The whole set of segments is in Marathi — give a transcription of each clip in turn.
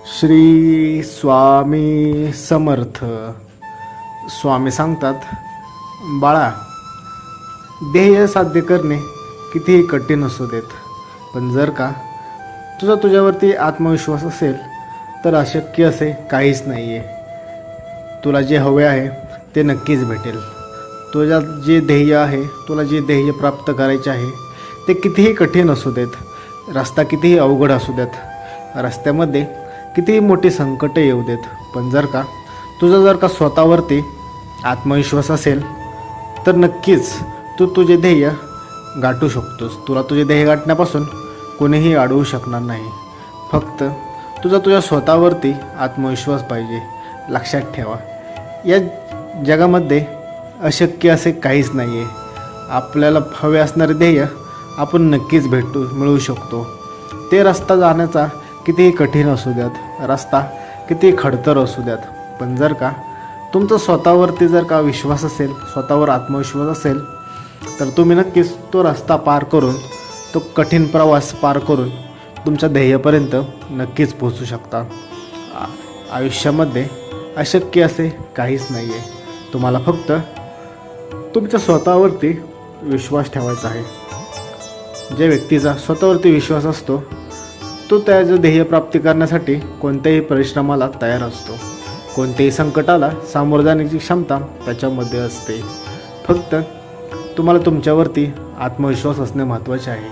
श्री स्वामी समर्थ. स्वामी सांगतात, बाळा, ध्येय साध्य करणे कितीही कठीण असू देत, पण जर का तुझ्यावरती आत्मविश्वास असेल तर अशक्य असे काहीच नाही आहे. तुला जे हवे आहे ते नक्कीच भेटेल. तुझ्या जे ध्येय आहे, तुला जे ध्येय प्राप्त करायचे आहे ते कितीही कठीण असू देत, रस्ता कितीही अवघड असू देत, रस्त्यामध्ये कितीही मोठी संकटं येऊ देत, पण जर का स्वतःवरती आत्मविश्वास असेल तर नक्कीच तू तुझे ध्येय गाठू शकतोस. तुला तुझे ध्येय गाठण्यापासून कोणीही अडवू शकणार नाही. फक्त तुझ्या स्वतःवरती आत्मविश्वास पाहिजे. लक्षात ठेवा, या जगामध्ये अशक्य असे काहीच नाही आहे. आपल्याला हवे असणारे ध्येय आपण नक्कीच मिळवू शकतो. ते रस्ता जाण्याचा कितीही कठीण असू द्यात, रस्ता कितीही खडतर असू द्यात, पण जर का तुमचा स्वतःवरती विश्वास असेल, स्वतःवर आत्मविश्वास असेल, तर तुम्ही नक्कीच तो रस्ता पार करून, तो कठीण प्रवास पार करून तुमच्या ध्येयापर्यंत नक्कीच पोहोचू शकता. आयुष्यामध्ये अशक्य असे काहीच नाही आहे. तुम्हाला फक्त तुमच्या स्वतःवरती विश्वास ठेवायचा आहे. ज्या व्यक्तीचा स्वतःवरती विश्वास असतो तो त्याचं ध्येय प्राप्ती करण्यासाठी कोणत्याही परिश्रमाला तयार असतो. कोणत्याही संकटाला सामोरं जाण्याची क्षमता त्याच्यामध्ये असते. फक्त तुम्हाला तुमच्यावरती आत्मविश्वास असणे महत्त्वाचे आहे.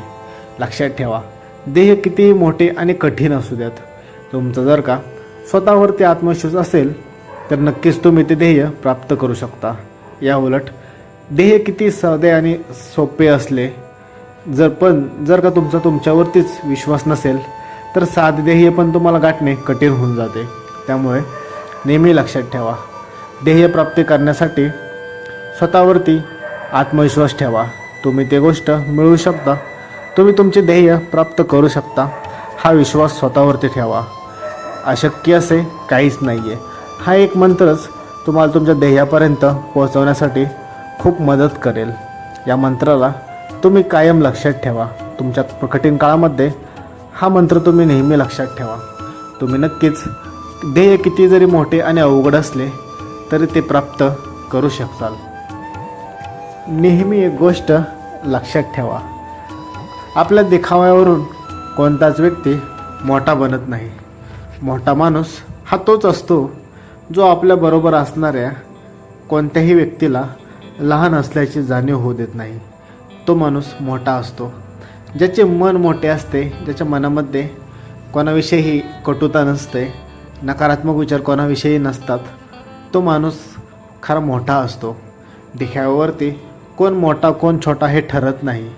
लक्षात ठेवा, ध्येय कितीही मोठे आणि कठीण असू द्यात, तुमचं जर का स्वतःवरती आत्मविश्वास असेल तर नक्कीच तुम्ही ते ध्येय प्राप्त करू शकता. या उलट ध्येय किती साधे आणि सोपे असले जर का तुमच्यावरतीच विश्वास नसेल तर साधे ध्येय पण तुम्हाला गाठणे कठीण होऊन जाते. त्यामुळे नेहमी लक्षात ठेवा, ध्येय प्राप्ती करण्यासाठी स्वतःवरती आत्मविश्वास ठेवा. तुम्ही ते गोष्ट मिळवू शकता, तुम्ही तुमचे ध्येय प्राप्त करू शकता. हा विश्वास स्वतःवरती ठेवा. अशक्य असे काहीच नाही आहे. हा एक मंत्रच तुम्हाला तुमच्या ध्येयापर्यंत पोहोचवण्यासाठी खूप मदत करेल. या मंत्राला तुम्ही कायम लक्षात ठेवा. तुमच्या कठीण काळामध्ये हा मंत्र तुम्ही नेहमी लक्षात ठेवा. तुम्ही नक्कीच ध्येय किती जरी मोठे आणि अवघड असले तरी ते प्राप्त करू शकाल. नेहमी एक गोष्ट लक्षात ठेवा, आपल्या देखाव्यावरून कोणताच व्यक्ती मोठा बनत नाही. मोठा माणूस हा तोच असतो जो आपल्याबरोबर असणाऱ्या कोणत्याही व्यक्तीला लहान असल्याची जाणीव होऊ देत नाही. तो माणूस मोठा असतो. ज्याचे मन मोठे असते, ज्याच्या मनामध्ये कोणाविषयीही कटुता नसते, नकारात्मक विचार कोणाविषयी नसतात, तो माणूस खरा मोठा असतो. देखाव्यावरती कोण मोठा कोण छोटा हे ठरत नाही,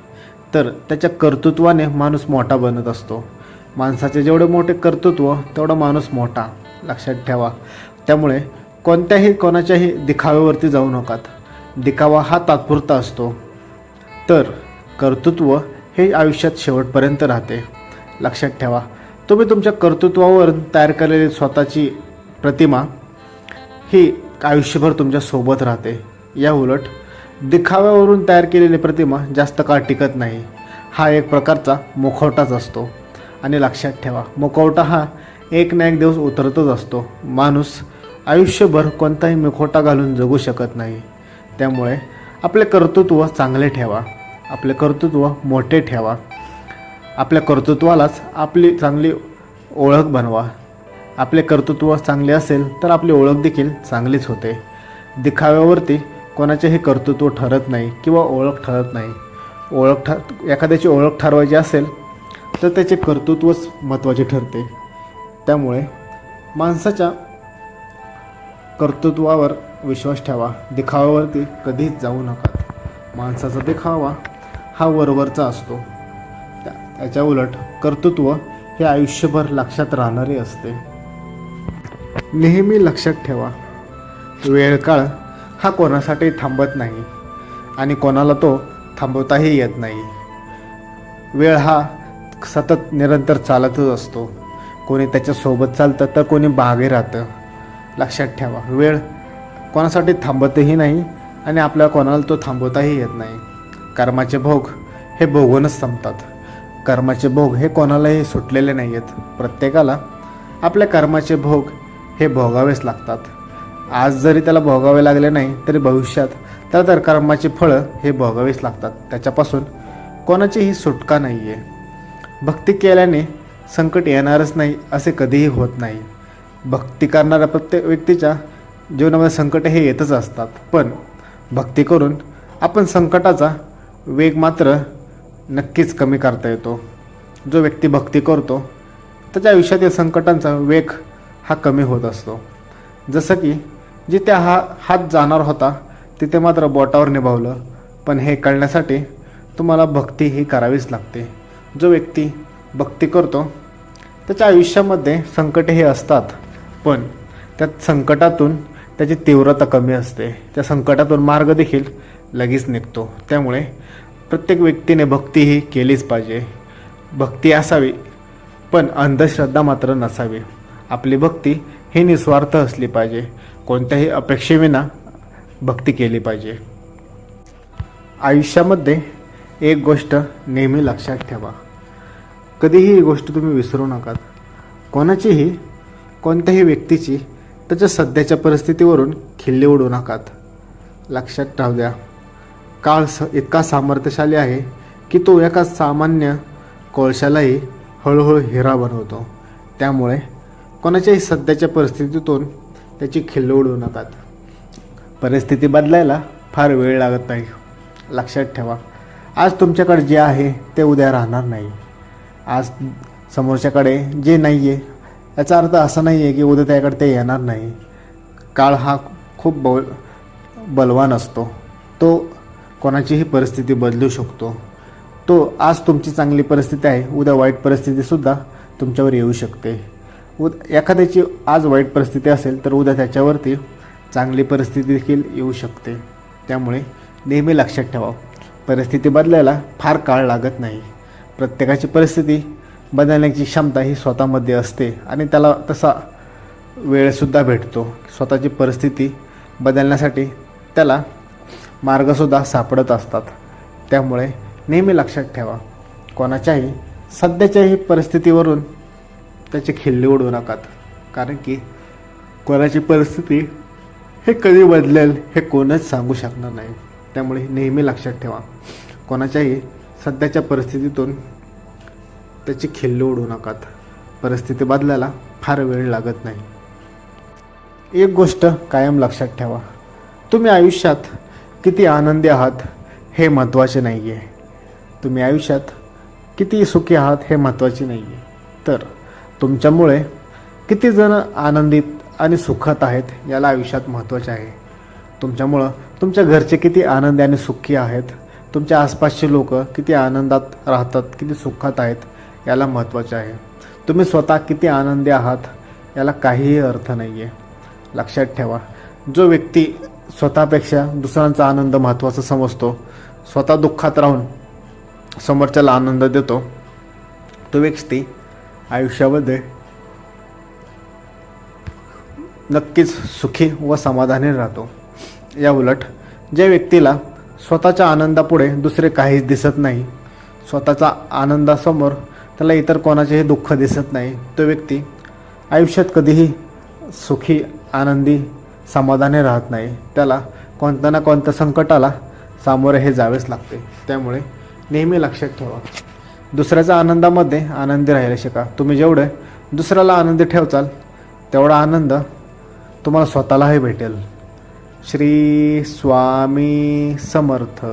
तर त्याच्या कर्तृत्वाने माणूस मोठा बनत असतो. माणसाचे जेवढे मोठे कर्तृत्व तेवढा माणूस मोठा. लक्षात ठेवा. त्यामुळे कोणाच्याही दिखाव्यावरती जाऊ नकात. दिखावा हा तात्पुरता असतो, तर कर्तृत्व हे आयुष्यात शेवटपर्यंत राहते. लक्षात ठेवा, तुम्ही तुमच्या कर्तृत्वावर तयार केलेली स्वतःची प्रतिमा ही आयुष्यभर तुमच्यासोबत राहते. या उलट दिखाव्यावरून तयार केलेली प्रतिमा जास्त काळ टिकत नाही. हा एक प्रकारचा मुखवटाच असतो. आणि लक्षात ठेवा, मुखवटा हा एक ना एक दिवस उतरतच असतो. माणूस आयुष्यभर कोणताही मुखवटा घालून जगू शकत नाही. त्यामुळे आपले कर्तृत्व चांगले ठेवा, आपले कर्तृत्व मोठे ठेवा. आपल्या कर्तृत्वालाच आपली चांगली ओळख बनवा. आपले कर्तृत्व चांगले असेल तर आपली ओळख देखील चांगलीच होते. दिखाव्यावरती कोणाचेही कर्तृत्व ठरत नाही किंवा ओळख ठरत नाही. एखाद्याची ओळख ठरवायची असेल तर त्याचे कर्तृत्वच महत्त्वाचे ठरते. त्यामुळे माणसाच्या कर्तृत्वावर विश्वास ठेवा. दिखाव्यावरती कधीच जाऊ नका. माणसाचा दिखावा हा वरवरचा असतो, त्याच्या उलट कर्तृत्व हे आयुष्यभर लक्षात राहणारे असते. नेहमी लक्षात ठेवा, वेळ काळ हा कोणासाठी थांबत नाही आणि कोणाला तो थांबवताही येत नाही. वेळ हा सतत निरंतर चालतच असतो. कोणी त्याच्यासोबत चालतं तर कोणी मागे राहतं. लक्षात ठेवा, वेळ कोणासाठी थांबतही नाही आणि आपल्याला कोणाला तो थांबवताही येत नाही. कर्माचे भोग हे भोगूनच संपतात. कर्माचे भोग हे कोणालाही सुटलेले नाही आहेत. प्रत्येकाला आपल्या कर्माचे भोग हे भोगावेच लागतात. आज जरी त्याला भोगावे लागले नाही तरी भविष्यात त्याला तर कर्माची फळं हे भोगावीच लागतात. त्याच्यापासून कोणाचीही सुटका नाही आहे. भक्ती केल्याने संकट येणारच नाही असे कधीही होत नाही. भक्ती करणाऱ्या प्रत्येक व्यक्तीच्या जीवनामध्ये संकट हे येतच असतात, पण भक्ती करून आपण संकटाचा वेग मात्र नक्कीच कमी करता येतो. जो व्यक्ती भक्ती करतो त्याच्या आयुष्यातील संकटांचा वेग हा कमी होत असतो. जसं की जिथे हात जाणार होता तिथे मात्र बोटावर निभावलं, पण हे कळण्यासाठी तुम्हाला भक्ती ही करावीच लागते. जो व्यक्ती भक्ती करतो त्याच्या आयुष्यामध्ये संकटे हे असतात, पण त्या संकटातून त्याची तीव्रता कमी असते. त्या संकटातून मार्ग देखील लगेच निघतो. त्यामुळे प्रत्येक व्यक्तीने भक्ती ही केलीच पाहिजे. भक्ती असावी पण अंधश्रद्धा मात्र नसावी. आपली भक्ती ही निस्वार्थ असली पाहिजे. कोणत्याही अपेक्षेविना भक्ती केली पाहिजे. आयुष्यामध्ये एक गोष्ट नेहमी लक्षात ठेवा, कधीही ही गोष्ट तुम्ही विसरू नका. कोणाचीही कोणत्याही व्यक्तीची त्याच्या सध्याच्या परिस्थितीवरून खिल्ली उडू नकात. लक्षात राहू द्या, काळ इतका सामर्थ्यशाली आहे की तो एका सामान्य कोळशालाही हळूहळू हिरा बनवतो. त्यामुळे कोणाच्याही सध्याच्या परिस्थितीतून त्याची खिल्ली उडवू नकात. परिस्थिती बदलायला फार वेळ लागत नाही. लक्षात ठेवा, आज तुमच्याकडे जे आहे ते उद्या राहणार नाही. आज समोरच्याकडे जे नाही आहे याचा अर्थ असा नाही आहे की उद्या त्याकडे ते येणार नाही. काळ हा खूप बलवान असतो. तो कोणाचीही परिस्थिती बदलू शकतो. तो आज तुमची चांगली परिस्थिती आहे, उद्या वाईट परिस्थितीसुद्धा तुमच्यावर येऊ शकते. एखाद्याची आज वाईट परिस्थिती असेल तर उद्या त्याच्यावरती चांगली परिस्थिती देखील येऊ शकते. त्यामुळे नेहमी लक्षात ठेवा, परिस्थिती बदलायला फार काळ लागत नाही. प्रत्येकाची परिस्थिती बदलण्याची क्षमता ही स्वतःमध्ये असते आणि त्याला तसा वेळसुद्धा भेटतो. स्वतःची परिस्थिती बदलण्यासाठी त्याला मार्गसुद्धा सापडत असतात. त्यामुळे नेहमी लक्षात ठेवा, कोणाच्याही सध्याच्याही परिस्थितीवरून त्याची खिल्ली उडवू नकात. कारण की कोणाची परिस्थिती हे कधी बदलेल हे कोणच सांगू शकणार नाही. त्यामुळे नेहमी लक्षात ठेवा, कोणाच्याही सध्याच्या परिस्थितीतून त्याची खिल्ली उडवू नकात. परिस्थिती बदलायला फार वेळ लागत नाही. एक गोष्ट कायम लक्षात ठेवा, तुम्ही आयुष्यात किती आनंदी आहात हे महत्त्वाचे नाही आहे. तुम्ही आयुष्यात किती सुखी आहात हे महत्त्वाचे नाही आहे. तर तुमच्यामुळे किती जण आनंदित आणि सुखात आहेत याला आयुष्यात महत्त्वाचे आहे. तुमच्यामुळं तुमच्या घरचे किती आनंदी आणि सुखी आहेत, तुमच्या आसपासचे लोक किती आनंदात राहतात, किती सुखात आहेत याला महत्त्वाचे आहे. तुम्ही स्वतः किती आनंदी आहात याला काहीही अर्थ नाही आहे. लक्षात ठेवा, जो व्यक्ती स्वतःपेक्षा दुसऱ्यांचा आनंद महत्त्वाचा समजतो, स्वतः दुःखात राहून समोरच्याला आनंद देतो, तो व्यक्ती आयुष्यामध्ये नक्कीच सुखी व समाधानी राहतो. या उलट ज्या व्यक्तीला स्वतःच्या आनंदापुढे दुसरे काहीच दिसत नाही, स्वतःचा आनंदासमोर त्याला इतर कोणाचेही दुःख दिसत नाही, तो व्यक्ती आयुष्यात कधीही सुखी आनंदी समाधानी राहत नाही. त्याला कोणत्या ना कोणत्या संकटाला सामोरे हे जावेच लागते. त्यामुळे नेहमी लक्षात ठेवा, दुसऱ्याच्या आनंदामध्ये आनंदी राहायला शिका. तुम्ही जेवढे दुसऱ्याला आनंदी ठेवचाल तेवढा आनंद तुम्हाला स्वतःलाही भेटेल. श्री स्वामी समर्थ.